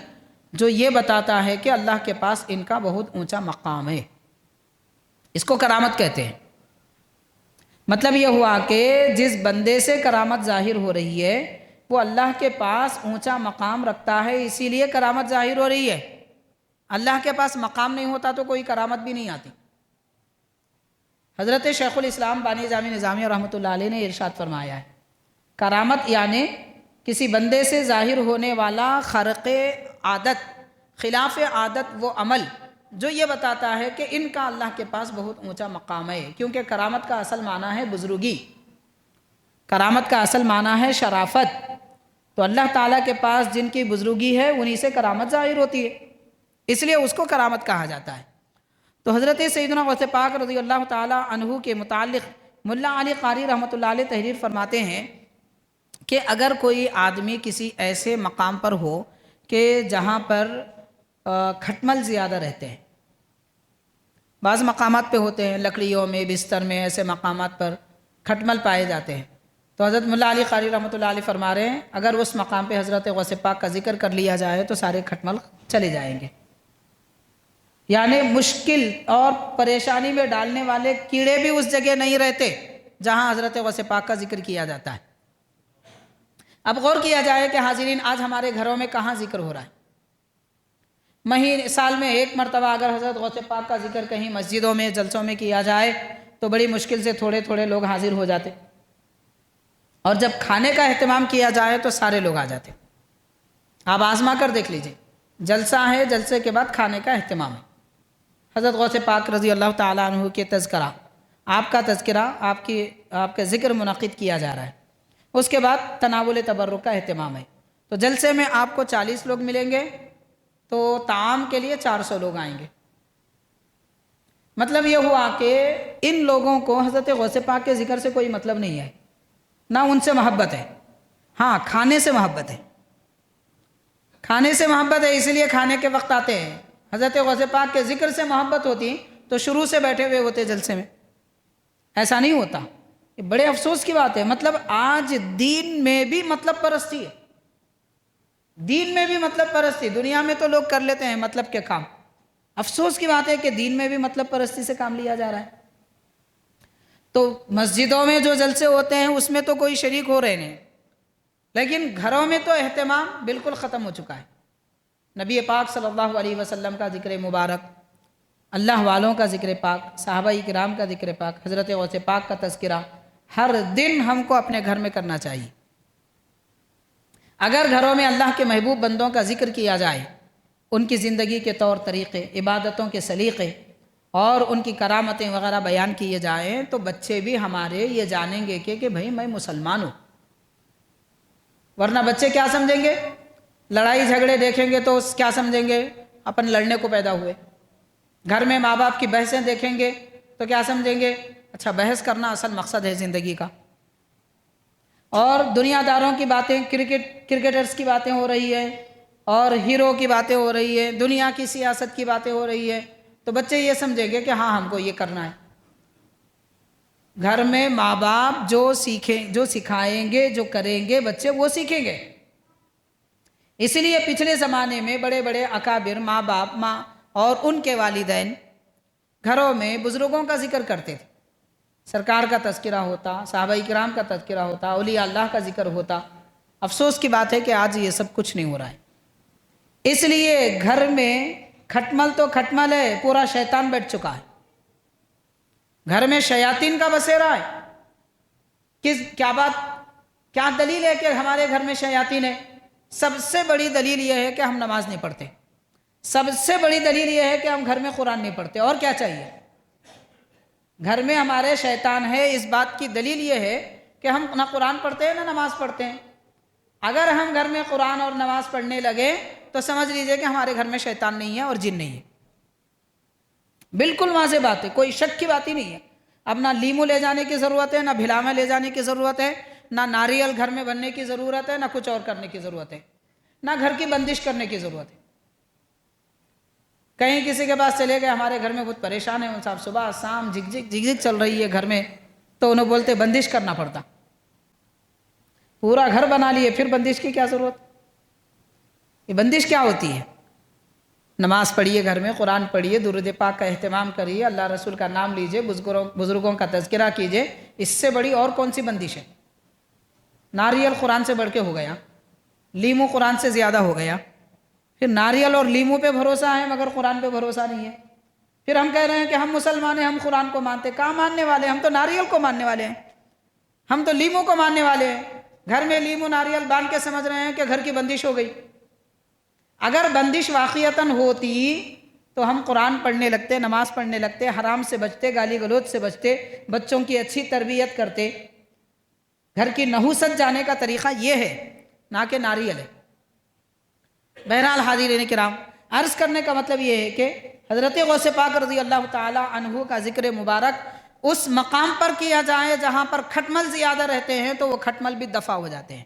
جو یہ بتاتا ہے کہ اللہ کے پاس ان کا بہت اونچا مقام ہے، اس کو کرامت کہتے ہیں۔ مطلب یہ ہوا کہ جس بندے سے کرامت ظاہر ہو رہی ہے وہ اللہ کے پاس اونچا مقام رکھتا ہے، اسی لیے کرامت ظاہر ہو رہی ہے۔ اللہ کے پاس مقام نہیں ہوتا تو کوئی کرامت بھی نہیں آتی۔ حضرت شیخ الاسلام بانی جامع نظامیہ رحمۃ اللہ علیہ نے ارشاد فرمایا ہے، کرامت یعنی کسی بندے سے ظاہر ہونے والا خارق عادت، خلاف عادت وہ عمل جو یہ بتاتا ہے کہ ان کا اللہ کے پاس بہت اونچا مقام ہے، کیونکہ کرامت کا اصل معنی ہے بزرگی، کرامت کا اصل معنی ہے شرافت، تو اللہ تعالیٰ کے پاس جن کی بزرگی ہے انہی سے کرامت ظاہر ہوتی ہے، اس لیے اس کو کرامت کہا جاتا ہے۔ تو حضرت سیدنا غوث پاک رضی اللہ تعالیٰ عنہ کے متعلق ملا علی قاری رحمۃ اللہ علیہ تحریر فرماتے ہیں کہ اگر کوئی آدمی کسی ایسے مقام پر ہو کہ جہاں پر کھٹمل زیادہ رہتے ہیں، بعض مقامات پہ ہوتے ہیں لکڑیوں میں، بستر میں، ایسے مقامات پر کھٹمل پائے جاتے ہیں، تو حضرت ملا علی قاری رحمۃ اللہ علیہ فرما رہے ہیں اگر اس مقام پہ حضرت غوث پاک کا ذکر کر لیا جائے تو سارے کھٹمل چلے جائیں گے، یعنی مشکل اور پریشانی میں ڈالنے والے کیڑے بھی اس جگہ نہیں رہتے جہاں حضرت غوث پاک کا ذکر کیا جاتا ہے۔ اب غور کیا جائے کہ حاضرین آج ہمارے گھروں میں کہاں ذکر ہو رہا ہے؟ سال میں ایک مرتبہ اگر حضرت غوث پاک کا ذکر کہیں مسجدوں میں جلسوں میں کیا جائے تو بڑی مشکل سے تھوڑے تھوڑے لوگ حاضر ہو جاتے، اور جب کھانے کا اہتمام کیا جائے تو سارے لوگ آ جاتے۔ آپ آزما کر دیکھ لیجئے، جلسہ ہے، جلسے کے بعد کھانے کا اہتمام ہے، حضرت غوث پاک رضی اللہ تعالیٰ عنہ کے تذکرہ، آپ کا تذکرہ، آپ کا ذکر منعقد کیا جا رہا ہے، اس کے بعد تناول تبرک کا اہتمام ہے، تو جلسے میں آپ کو 40 لوگ ملیں گے تو طعام کے لیے 400 لوگ آئیں گے۔ مطلب یہ ہوا کہ ان لوگوں کو حضرت غوث پاک کے ذکر سے کوئی مطلب نہیں ہے، نہ ان سے محبت ہے، ہاں کھانے سے محبت ہے، کھانے سے محبت ہے، اس لیے کھانے کے وقت آتے ہیں۔ حضرت غوث پاک کے ذکر سے محبت ہوتی تو شروع سے بیٹھے ہوئے ہوتے جلسے میں، ایسا نہیں ہوتا، یہ بڑے افسوس کی بات ہے۔ مطلب آج دین میں بھی مطلب پرستی ہے، دین میں بھی مطلب پرستی، دنیا میں تو لوگ کر لیتے ہیں مطلب کے کام، افسوس کی بات ہے کہ دین میں بھی مطلب پرستی سے کام لیا جا رہا ہے۔ تو مسجدوں میں جو جلسے ہوتے ہیں اس میں تو کوئی شریک ہو رہے نہیں، لیکن گھروں میں تو اہتمام بالکل ختم ہو چکا ہے۔ نبی پاک صلی اللہ علیہ وسلم کا ذکر مبارک، اللہ والوں کا ذکر پاک، صحابہ کرام کا ذکر پاک، حضرت غوث پاک کا تذکرہ ہر دن ہم کو اپنے گھر میں کرنا چاہیے۔ اگر گھروں میں اللہ کے محبوب بندوں کا ذکر کیا جائے، ان کی زندگی کے طور طریقے، عبادتوں کے سلیقے اور ان کی کرامتیں وغیرہ بیان کیے جائیں، تو بچے بھی ہمارے یہ جانیں گے کہ بھئی میں مسلمان ہوں۔ ورنہ بچے کیا سمجھیں گے؟ لڑائی جھگڑے دیکھیں گے تو کیا سمجھیں گے؟ اپن لڑنے کو پیدا ہوئے۔ گھر میں ماں باپ کی بحثیں دیکھیں گے تو کیا سمجھیں گے؟ اچھا بحث کرنا اصل مقصد ہے زندگی کا۔ اور دنیا داروں کی باتیں، کرکٹرز کی باتیں ہو رہی ہے اور ہیرو کی باتیں ہو رہی ہے، دنیا کی سیاست کی باتیں ہو رہی ہے، تو بچے یہ سمجھیں گے کہ ہاں ہم کو یہ کرنا ہے۔ گھر میں ماں باپ جو سکھائیں گے، جو کریں گے، بچے وہ سیکھیں گے۔ اس لیے پچھلے زمانے میں بڑے بڑے اکابر، ماں باپ، ماں اور ان کے والدین گھروں میں بزرگوں کا ذکر کرتے تھے، سرکار کا تذکرہ ہوتا، صحابہ کرام کا تذکرہ ہوتا، اولیاء اللہ کا ذکر ہوتا۔ افسوس کی بات ہے کہ آج یہ سب کچھ نہیں ہو رہا ہے۔ اس لیے گھر میں کھٹمل تو کھٹمل ہے، پورا شیطان بیٹھ چکا ہے۔ گھر میں شیاطین کا بسیرا ہے۔ کیا دلیل ہے کہ ہمارے گھر میں شیاطین ہے؟ سب سے بڑی دلیل یہ ہے کہ ہم نماز نہیں پڑھتے، سب سے بڑی دلیل یہ ہے کہ ہم گھر میں قرآن نہیں پڑھتے۔ اور کیا چاہیے؟ گھر میں ہمارے شیطان ہے، اس بات کی دلیل یہ ہے کہ ہم نہ قرآن پڑھتے ہیں نہ نماز پڑھتے ہیں۔ اگر ہم گھر میں قرآن اور نماز پڑھنے لگے تو سمجھ لیجئے کہ ہمارے گھر میں شیطان نہیں ہے اور جن نہیں ہے۔ بالکل واضح بات ہے، کوئی شک کی بات ہی نہیں ہے۔ اب نہ لیمو لے جانے کی ضرورت ہے، نہ بھلامہ لے جانے کی ضرورت ہے، نہ ناریل گھر میں بننے کی ضرورت ہے، نہ کچھ اور کرنے کی ضرورت ہے، نہ گھر کی بندش کرنے کی ضرورت ہے۔ کہیں کسی کے پاس چلے گئے، ہمارے گھر میں بہت پریشان ہیں صاحب، صبح شام جھک جھک چل رہی ہے گھر میں، تو انہوں بولتے بندش کرنا پڑتا۔ پورا گھر بنا لیے، پھر بندش کی کیا ضرورت؟ یہ بندش کیا ہوتی ہے؟ نماز پڑھیے، گھر میں قرآن پڑھیے، درود پاک کا اہتمام کریے، اللہ رسول کا نام لیجئے، بزرگوں کا تذکرہ کیجئے، اس سے بڑی اور کون سی بندش ہے؟ ناریل قرآن سے بڑھ کے ہو گیا، لیمو قرآن سے زیادہ ہو گیا، پھر ناریل اور لیمو پہ بھروسہ ہے مگر قرآن پہ بھروسہ نہیں ہے۔ پھر ہم کہہ رہے ہیں کہ ہم مسلمان ہیں، ہم قرآن کو مانتے، کہاں ماننے والے ہیں؟ ہم تو ناریل کو ماننے والے ہیں، ہم تو لیمو کو ماننے والے ہیں۔ گھر میں لیمو ناریل باندھ کے سمجھ رہے ہیں کہ گھر کی بندش ہو گئی۔ اگر بندش واقعتاً ہوتی تو ہم قرآن پڑھنے لگتے، نماز پڑھنے لگتے، حرام سے بچتے، گالی گلوچ سے بچتے، بچوں کی اچھی تربیت کرتے۔ گھر کی نحوست جانے کا طریقہ یہ ہے، نہ کہ ناریل ہے۔ بہرحال حاضرین کرام، عرض کرنے کا مطلب یہ ہے کہ حضرت غوث پاک رضی اللہ تعالی عنہ کا ذکر مبارک اس مقام پر کیا جائے جہاں پر کھٹمل زیادہ رہتے ہیں تو وہ کھٹمل بھی دفع ہو جاتے ہیں۔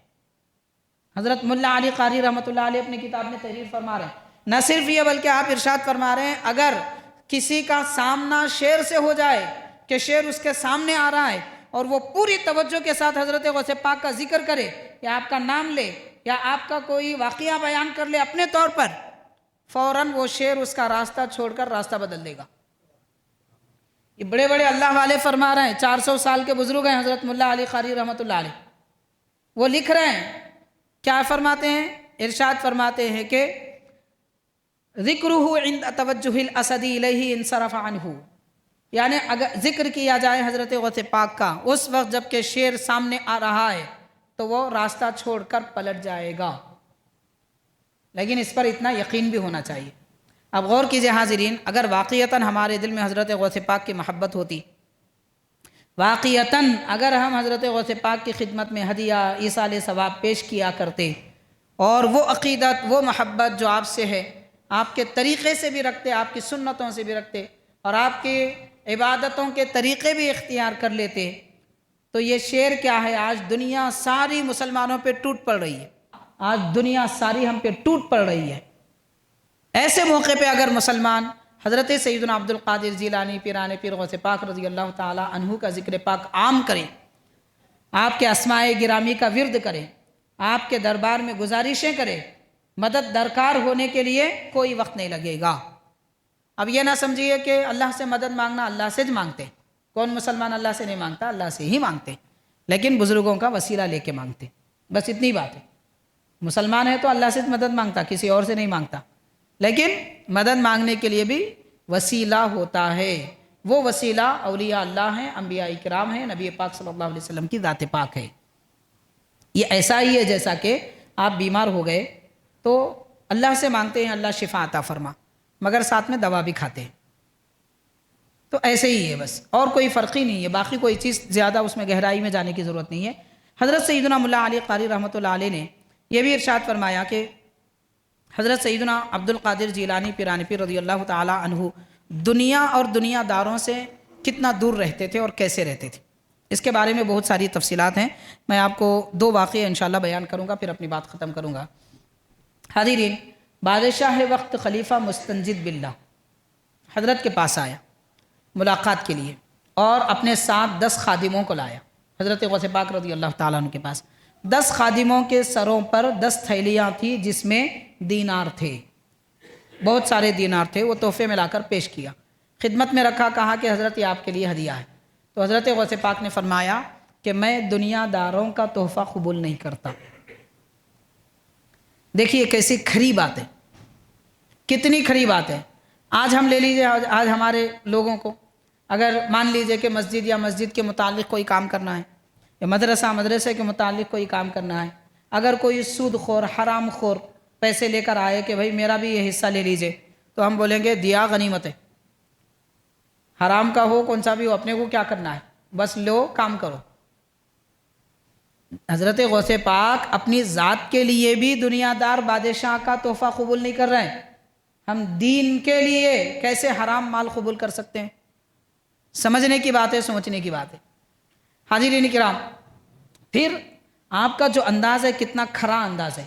حضرت ملا علی قاری رحمۃ اللہ علیہ اپنی کتاب میں تحریر فرما رہے ہیں، نہ صرف یہ بلکہ آپ ارشاد فرما رہے ہیں اگر کسی کا سامنا شیر سے ہو جائے کہ شیر اس کے سامنے آ رہا ہے اور وہ پوری توجہ کے ساتھ حضرت غوث پاک کا ذکر کرے یا آپ کا نام لے یا آپ کا کوئی واقعہ بیان کر لے اپنے طور پر، فوراً وہ شیر اس کا راستہ چھوڑ کر راستہ بدل دے گا۔ یہ بڑے بڑے اللہ والے فرما رہے ہیں، 400 سال کے بزرگ ہیں حضرت ملا علی قاری رحمۃ اللہ علیہ، وہ لکھ رہے ہیں، کیا فرماتے ہیں؟ ارشاد فرماتے ہیں کہ ذکرہ عند توجہ الاسد الیہ انصرف عنہ، یعنی اگر ذکر کیا جائے حضرت غوث پاک کا اس وقت جب کہ شیر سامنے آ رہا ہے تو وہ راستہ چھوڑ کر پلٹ جائے گا۔ لیکن اس پر اتنا یقین بھی ہونا چاہیے۔ اب غور کیجئے حاضرین، اگر واقعتاً ہمارے دل میں حضرت غوث پاک کی محبت ہوتی، واقعتاً اگر ہم حضرت غوث پاک کی خدمت میں ہدیہ ایصال ثواب پیش کیا کرتے اور وہ عقیدت، وہ محبت جو آپ سے ہے، آپ کے طریقے سے بھی رکھتے، آپ کی سنتوں سے بھی رکھتے اور آپ کی عبادتوں کے طریقے بھی اختیار کر لیتے، تو یہ شعر کیا ہے؟ آج دنیا ساری مسلمانوں پہ ٹوٹ پڑ رہی ہے، آج دنیا ساری ہم پہ ٹوٹ پڑ رہی ہے۔ ایسے موقع پہ اگر مسلمان حضرت سیدنا عبد القادر جیلانی پیران پیر غوث پاک رضی اللہ تعالی عنہ کا ذکر پاک عام کریں، آپ کے اسماء گرامی کا ورد کریں، آپ کے دربار میں گزارشیں کریں، مدد درکار ہونے کے لیے کوئی وقت نہیں لگے گا۔ اب یہ نہ سمجھیے کہ اللہ سے مدد مانگنا اللہ سے مانگتے، کون مسلمان اللہ سے نہیں مانگتا؟ اللہ سے ہی مانگتے، لیکن بزرگوں کا وسیلہ لے کے مانگتے، بس اتنی بات ہے۔ مسلمان ہے تو اللہ سے مدد مانگتا، کسی اور سے نہیں مانگتا، لیکن مدد مانگنے کے لیے بھی وسیلہ ہوتا ہے۔ وہ وسیلہ اولیاء اللہ ہیں، انبیاء کرام ہیں، نبی پاک صلی اللہ علیہ وسلم کی ذات پاک ہے۔ یہ ایسا ہی ہے جیسا کہ آپ بیمار ہو گئے تو اللہ سے مانگتے ہیں اللہ شفا عطا فرما، مگر ساتھ میں دوا بھی کھاتے ہیں، تو ایسے ہی ہے بس، اور کوئی فرق ہی نہیں ہے، باقی کوئی چیز زیادہ اس میں گہرائی میں جانے کی ضرورت نہیں ہے۔ حضرت سیدنا ملا علی قاری رحمۃ اللہ علیہ نے یہ بھی ارشاد فرمایا کہ حضرت سیدنا عبد القادر جیلانی پیرانی پیر رضی اللہ تعالی عنہ دنیا اور دنیا داروں سے کتنا دور رہتے تھے اور کیسے رہتے تھے، اس کے بارے میں بہت ساری تفصیلات ہیں۔ میں آپ کو 2 واقعے انشاءاللہ بیان کروں گا، پھر اپنی بات ختم کروں گا۔ حاضرین، بادشاہ وقت خلیفہ مستنجد باللہ حضرت کے پاس آیا ملاقات کے لیے، اور اپنے ساتھ 10 خادموں کو لایا حضرت غوث پاک رضی اللہ تعالیٰ عنہ کے پاس۔ 10 خادموں کے سروں پر 10 تھیلیاں تھیں جس میں دینار تھے، بہت سارے دینار تھے، وہ تحفے میں لا کر پیش کیا، خدمت میں رکھا، کہا کہ حضرت یہ آپ کے لیے ہدیہ ہے۔ تو حضرت غوث پاک نے فرمایا کہ میں دنیا داروں کا تحفہ قبول نہیں کرتا۔ دیکھیے کیسی کھری بات ہے، کتنی کھری بات ہے۔ آج ہم لے لیجئے، آج ہمارے لوگوں کو اگر مان لیجئے کہ مسجد یا مسجد کے متعلق کوئی کام کرنا ہے، یا مدرسے کے متعلق کوئی کام کرنا ہے، اگر کوئی سود خور حرام خور پیسے لے کر آئے کہ بھائی میرا بھی یہ حصہ لے لیجئے، تو ہم بولیں گے دیا غنیمت ہے، حرام کا ہو کون سا بھی ہو، اپنے کو کیا کرنا ہے، بس لو کام کرو۔ حضرت غوث پاک اپنی ذات کے لیے بھی دنیا دار بادشاہ کا تحفہ قبول نہیں کر رہے ہیں، ہم دین کے لیے کیسے حرام مال قبول کر سکتے ہیں؟ سمجھنے کی بات ہے، سوچنے کی بات ہے۔ حاضرین کرام، پھر آپ کا جو انداز ہے کتنا کھرا انداز ہے،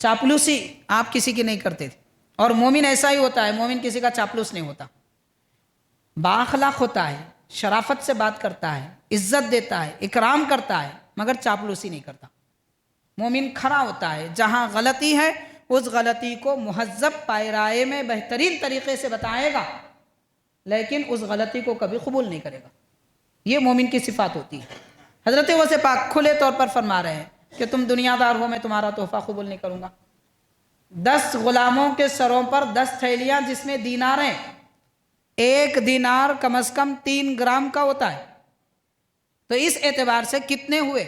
چاپلوسی آپ کسی کی نہیں کرتے تھے، اور مومن ایسا ہی ہوتا ہے، مومن کسی کا چاپلوس نہیں ہوتا، بااخلاق ہوتا ہے، شرافت سے بات کرتا ہے، عزت دیتا ہے، اکرام کرتا ہے، مگر چاپلوسی نہیں کرتا۔ مومن کھرا ہوتا ہے، جہاں غلطی ہے اس غلطی کو مہذب پائرائے میں بہترین طریقے سے بتائے گا، لیکن اس غلطی کو کبھی قبول نہیں کرے گا۔ یہ مومن کی صفات ہوتی ہے۔ حضرت غوث پاک کھلے طور پر فرما رہے ہیں کہ تم دنیا دار ہو، میں تمہارا تحفہ قبول نہیں کروں گا۔ 10 غلاموں کے سروں پر 10 تھیلیاں جس میں دینار ہیں، 1 دینار کم از کم 3 گرام کا ہوتا ہے، تو اس اعتبار سے کتنے ہوئے؟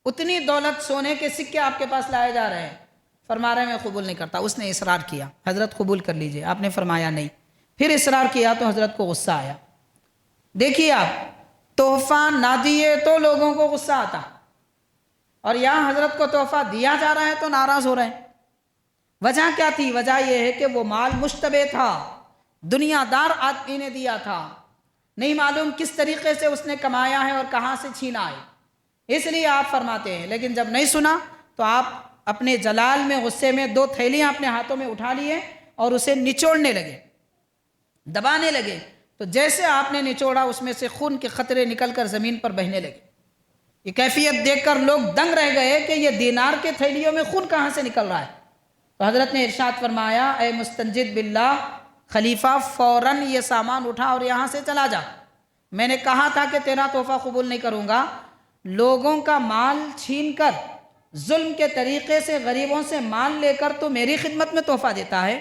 اتنی دولت سونے کے سکے آپ کے پاس لائے جا رہے ہیں، فرما رہے ہیں میں قبول نہیں کرتا۔ اس نے اصرار کیا، حضرت قبول کر لیجئے، آپ نے فرمایا نہیں، پھر اصرار کیا تو حضرت کو غصہ آیا۔ دیکھیے آپ، تحفہ نہ دیے تو لوگوں کو غصہ آتا، اور یہاں حضرت کو تحفہ دیا جا رہا ہے تو ناراض ہو رہے ہیں۔ وجہ کیا تھی؟ وجہ یہ ہے کہ وہ مال مشتبہ تھا، دنیا دار آدمی نے دیا تھا، نہیں معلوم کس طریقے سے اس نے کمایا ہے اور کہاں سے چھینا ہے، اس لیے آپ فرماتے ہیں۔ لیکن جب نہیں سنا تو آپ اپنے جلال میں غصے میں 2 تھیلیاں اپنے ہاتھوں میں اٹھا لیے اور اسے نچوڑنے لگے، دبانے لگے، تو جیسے آپ نے نچوڑا اس میں سے خون کے قطرے نکل کر زمین پر بہنے لگے۔ یہ کیفیت دیکھ کر لوگ دنگ رہ گئے کہ یہ دینار کے تھیلیوں میں خون کہاں سے نکل رہا ہے۔ تو حضرت نے ارشاد فرمایا، اے مستنجد باللہ خلیفہ، فوراً یہ سامان اٹھا اور یہاں سے چلا جا، میں نے کہا تھا کہ تیرا تحفہ قبول نہیں کروں گا۔ لوگوں کا مال چھین کر ظلم کے طریقے سے غریبوں سے مال لے کر تو میری خدمت میں تحفہ دیتا ہے،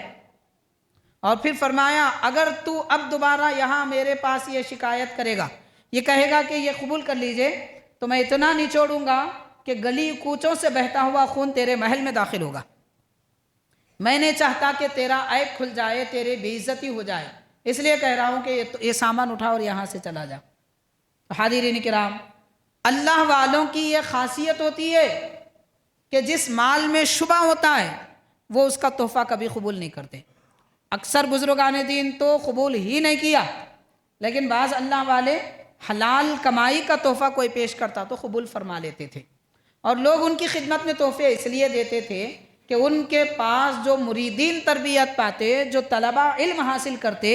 اور پھر فرمایا اگر تو اب دوبارہ یہاں میرے پاس یہ شکایت کرے گا، یہ کہے گا کہ یہ قبول کر لیجئے، تو میں اتنا نچوڑوں گا کہ گلی کوچوں سے بہتا ہوا خون تیرے محل میں داخل ہوگا۔ میں نے چاہتا کہ تیرا عیب کھل جائے، تیرے بے عزتی ہو جائے، اس لیے کہہ رہا ہوں کہ یہ سامان اٹھا اور یہاں سے چلا جا۔ حاضرین کرام، اللہ والوں کی یہ خاصیت ہوتی ہے کہ جس مال میں شبہ ہوتا ہے وہ اس کا تحفہ کبھی قبول نہیں کرتے۔ اکثر بزرگان دین تو قبول ہی نہیں کیا، لیکن بعض اللہ والے حلال کمائی کا تحفہ کوئی پیش کرتا تو قبول فرما لیتے تھے، اور لوگ ان کی خدمت میں تحفے اس لیے دیتے تھے کہ ان کے پاس جو مریدین تربیت پاتے، جو طلبہ علم حاصل کرتے،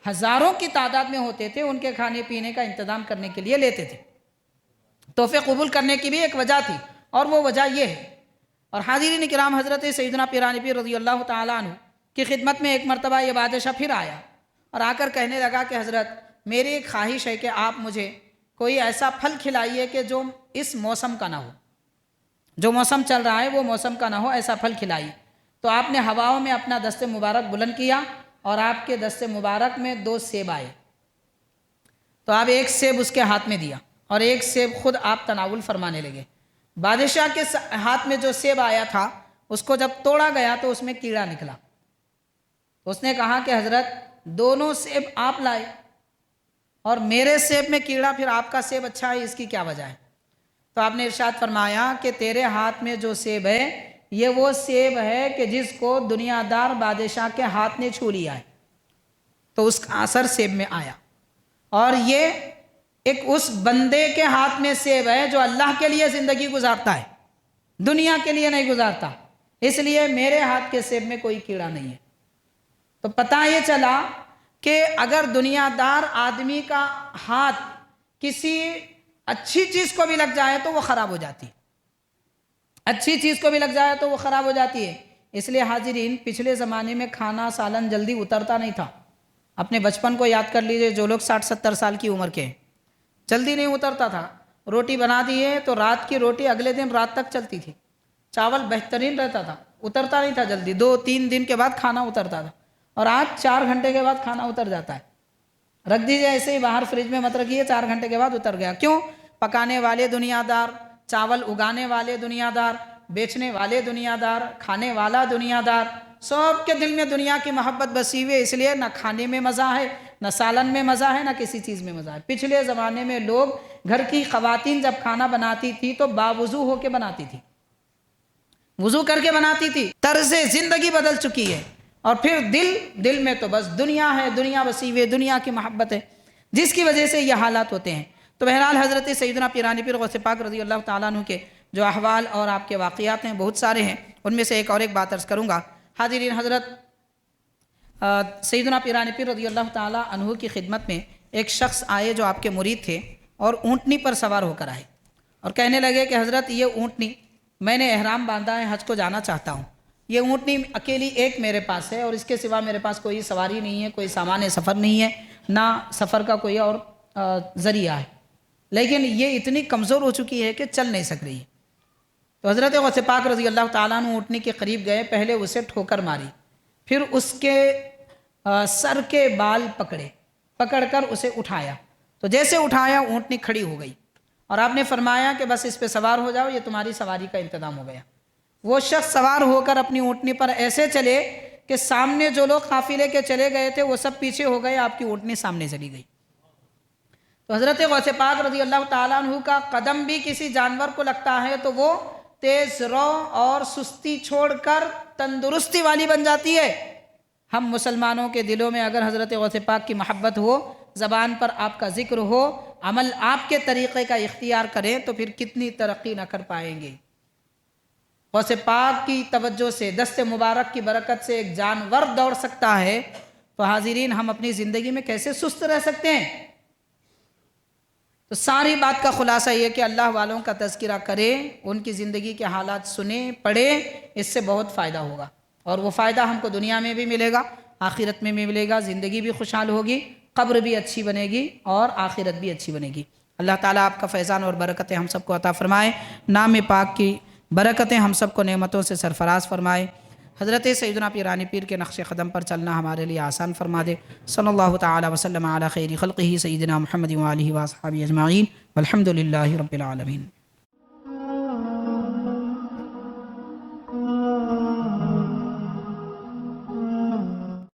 ہزاروں کی تعداد میں ہوتے تھے، ان کے کھانے پینے کا انتظام کرنے کے لیے لیتے تھے۔ تحفے قبول کرنے کی بھی ایک وجہ تھی، اور وہ وجہ یہ ہے۔ اور حاضرین کرام، حضرت سیدنا پیرانی پیر رضی اللہ تعالیٰ عنہ کی خدمت میں ایک مرتبہ یہ بادشاہ پھر آیا اور آ کر کہنے لگا کہ حضرت میری ایک خواہش ہے کہ آپ مجھے کوئی ایسا پھل کھلائیے کہ جو اس موسم کا نہ ہو، جو موسم چل رہا ہے وہ موسم کا نہ ہو، ایسا پھل کھلائیے۔ تو آپ نے ہواؤں میں اپنا دست مبارک بلند کیا اور آپ کے دست مبارک میں 2 سیب آئے، تو آپ ایک سیب اس کے ہاتھ میں دیا اور ایک سیب خود آپ تناول فرمانے لگے۔ بادشاہ کے ہاتھ میں جو سیب آیا تھا اس کو جب توڑا گیا تو اس میں کیڑا نکلا، تو اس نے کہا کہ حضرت دونوں سیب آپ لائے اور میرے سیب میں کیڑا، پھر آپ کا سیب اچھا ہے، اس کی کیا وجہ ہے؟ تو آپ نے ارشاد فرمایا کہ تیرے ہاتھ میں جو سیب ہے یہ وہ سیب ہے کہ جس کو دنیا دار بادشاہ کے ہاتھ نے چھو لیا ہے، تو اس کا اثر سیب میں آیا، اور یہ ایک اس بندے کے ہاتھ میں سیب ہے جو اللہ کے لیے زندگی گزارتا ہے، دنیا کے لیے نہیں گزارتا، اس لیے میرے ہاتھ کے سیب میں کوئی کیڑا نہیں ہے۔ تو پتہ یہ چلا کہ اگر دنیا دار آدمی کا ہاتھ کسی اچھی چیز کو بھی لگ جائے تو وہ خراب ہو جاتی ہے، اچھی چیز کو بھی لگ جائے تو وہ خراب ہو جاتی ہے۔ اس لیے حاضرین، پچھلے زمانے میں کھانا سالن جلدی اترتا نہیں تھا۔ اپنے بچپن کو یاد کر لیجئے، جو لوگ 60-70 سال کی عمر کے ہیں، جلدی نہیں اترتا تھا۔ روٹی بنا دیے تو رات کی روٹی اگلے دن رات تک چلتی تھی، چاول بہترین رہتا تھا، اترتا نہیں تھا جلدی، 2-3 دن کے بعد کھانا اترتا تھا، اور آج 4 گھنٹے کے بعد کھانا اتر جاتا ہے۔ رکھ دیجئے ایسے ہی باہر فریج میں مت رکھیے، 4 گھنٹے کے بعد اتر گیا۔ کیوں؟ پکانے والے دنیا دار، چاول اگانے والے دنیا دار، بیچنے والے دنیا دار، کھانے والا دنیا دار، سب کے دل میں دنیا کی محبت بسی ہوئی ہے، اس لیے نہ کھانے میں مزہ ہے، نہ سالن میں مزہ ہے، نہ کسی چیز میں مزہ ہے۔ پچھلے زمانے میں لوگ، گھر کی خواتین جب کھانا بناتی تھی تو باوضو ہو کے بناتی تھی، وضو کر کے بناتی تھی۔ طرز زندگی بدل چکی ہے، اور پھر دل میں تو بس دنیا ہے، دنیا بسی ہوئی، دنیا کی محبت ہے، جس کی وجہ سے یہ حالات ہوتے ہیں۔ تو بہرحال حضرت سیدنا پیرانی پیر غوث پاک رضی اللہ تعالیٰ عنہ کے جو احوال اور آپ کے واقعات ہیں بہت سارے ہیں، ان میں سے ایک بات عرض کروں گا۔ حاضرین، حضرت سیدنا پیرانی پیر رضی اللہ تعالیٰ عنہ کی خدمت میں ایک شخص آئے جو آپ کے مرید تھے، اور اونٹنی پر سوار ہو کر آئے اور کہنے لگے کہ حضرت یہ اونٹنی، میں نے احرام باندھا ہے، حج کو جانا چاہتا ہوں، یہ اونٹنی اکیلی ایک میرے پاس ہے، اور اس کے سوا میرے پاس کوئی سواری نہیں ہے، کوئی سامان سفر نہیں ہے، نہ سفر کا کوئی اور ذریعہ ہے، لیکن یہ اتنی کمزور ہو چکی ہے کہ چل نہیں سک رہی ہے۔ تو حضرت غوث پاک رضی اللہ تعالیٰ عنہ اونٹنی کے قریب گئے، پہلے اسے ٹھوکر ماری، پھر اس کے سر کے بال پکڑ کر اسے اٹھایا، تو جیسے اٹھایا اونٹنی کھڑی ہو گئی، اور آپ نے فرمایا کہ بس اس پہ سوار ہو جاؤ، یہ تمہاری سواری کا انتظام ہو گیا۔ وہ شخص سوار ہو کر اپنی اونٹنی پر ایسے چلے کہ سامنے جو لوگ قافلے کے چلے گئے تھے وہ سب پیچھے ہو گئے، آپ کی اونٹنی سامنے چلی گئی۔ تو حضرت غوث پاک رضی اللہ تعالیٰ عنہ کا قدم بھی کسی جانور کو لگتا ہے تو وہ تیز رو اور سستی چھوڑ کر تندرستی والی بن جاتی ہے۔ ہم مسلمانوں کے دلوں میں اگر حضرت غوث پاک کی محبت ہو، زبان پر آپ کا ذکر ہو، عمل آپ کے طریقے کا اختیار کریں، تو پھر کتنی ترقی نہ کر پائیں گے۔ غوث پاک کی توجہ سے، دست مبارک کی برکت سے ایک جانور دوڑ سکتا ہے، تو حاضرین ہم اپنی زندگی میں کیسے سست رہ سکتے ہیں؟ تو ساری بات کا خلاصہ یہ کہ اللہ والوں کا تذکرہ کریں، ان کی زندگی کے حالات سنیں، پڑھیں، اس سے بہت فائدہ ہوگا، اور وہ فائدہ ہم کو دنیا میں بھی ملے گا، آخرت میں بھی ملے گا، زندگی بھی خوشحال ہوگی، قبر بھی اچھی بنے گی اور آخرت بھی اچھی بنے گی۔ اللہ تعالیٰ آپ کا فیضان اور برکتیں ہم سب کو عطا فرمائے، نام پاک کی برکتیں ہم سب کو نعمتوں سے سرفراز فرمائے، حضرت سیدنا پیرانی پیر کے نقش قدم پر چلنا ہمارے لیے آسان فرما دے۔ صلی اللہ تعالیٰ وسلم علی خیر خلقہ سیدنا محمد وآلہ وصحبہ اجمعین، والحمد للہ رب العالمین۔